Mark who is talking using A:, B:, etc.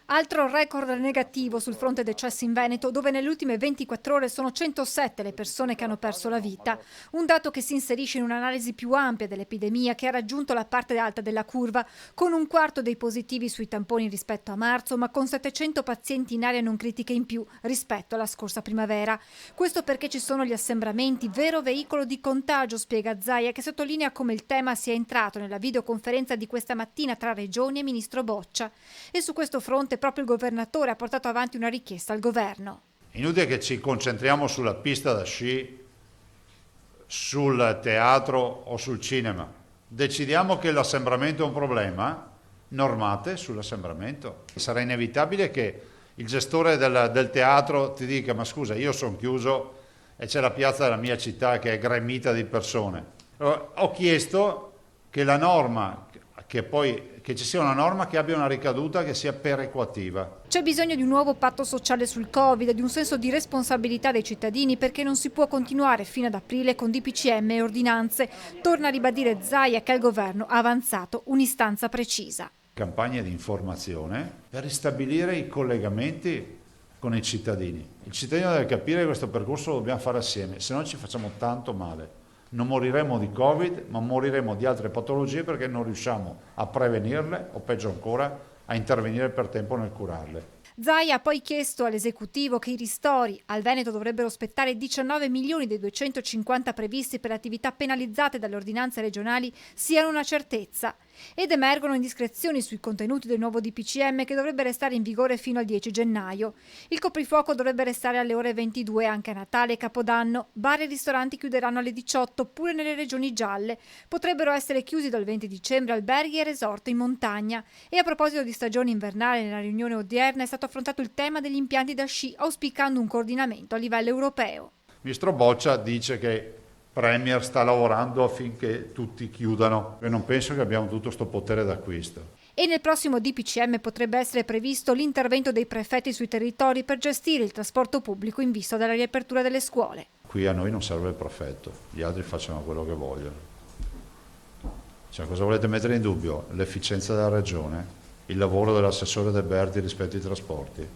A: Altro record negativo sul fronte decessi in Veneto, dove nelle ultime 24 ore sono 107 le persone che hanno perso la vita. Un dato che si inserisce in un'analisi più ampia dell'epidemia che ha raggiunto la parte alta della curva, con un quarto dei positivi sui tamponi rispetto a marzo, ma con 700 pazienti in aree non critiche in più rispetto alla scorsa primavera. Questo perché ci sono gli assembramenti, vero veicolo di contagio, spiega Zaia, che sottolinea come il tema sia entrato nella videoconferenza di questa mattina tra Regioni e Ministro Boccia. E su questo fronte proprio il governatore ha portato avanti una richiesta al governo.
B: Inutile che ci concentriamo sulla pista da sci, sul teatro o sul cinema. Decidiamo che l'assembramento è un problema, normate sull'assembramento. Sarà inevitabile che il gestore del teatro ti dica: ma scusa, io sono chiuso e c'è la piazza della mia città che è gremita di persone. Ho chiesto che la norma, che ci sia una norma che abbia una ricaduta che sia perequativa.
A: C'è bisogno di un nuovo patto sociale sul Covid, di un senso di responsabilità dei cittadini, perché non si può continuare fino ad aprile con DPCM e ordinanze. Torna a ribadire Zaia che il governo ha avanzato un'istanza precisa.
B: Campagne di informazione per ristabilire i collegamenti con i cittadini. Il cittadino deve capire che questo percorso lo dobbiamo fare assieme, se no ci facciamo tanto male. Non moriremo di Covid, ma moriremo di altre patologie perché non riusciamo a prevenirle o peggio ancora a intervenire per tempo nel curarle.
A: Zaia ha poi chiesto all'esecutivo che i ristori al Veneto dovrebbero spettare 19 milioni dei 250 previsti per attività penalizzate dalle ordinanze regionali siano una certezza. Ed emergono indiscrezioni sui contenuti del nuovo DPCM che dovrebbe restare in vigore fino al 10 gennaio. Il coprifuoco dovrebbe restare alle ore 22 anche a Natale e Capodanno. Bar e ristoranti chiuderanno alle 18 pure nelle regioni gialle. Potrebbero essere chiusi dal 20 dicembre alberghi e resort in montagna. E a proposito di stagione invernale, nella riunione odierna è stato affrontato il tema degli impianti da sci, auspicando un coordinamento a livello europeo.
B: Il ministro Boccia dice che Premier sta lavorando affinché tutti chiudano e non penso che abbiamo tutto questo potere d'acquisto.
A: E nel prossimo DPCM potrebbe essere previsto l'intervento dei prefetti sui territori per gestire il trasporto pubblico in vista della riapertura delle scuole.
B: Qui a noi non serve il prefetto, gli altri facciano quello che vogliono. Cioè, cosa volete mettere in dubbio? L'efficienza della regione? Il lavoro dell'assessore De Berti rispetto ai trasporti?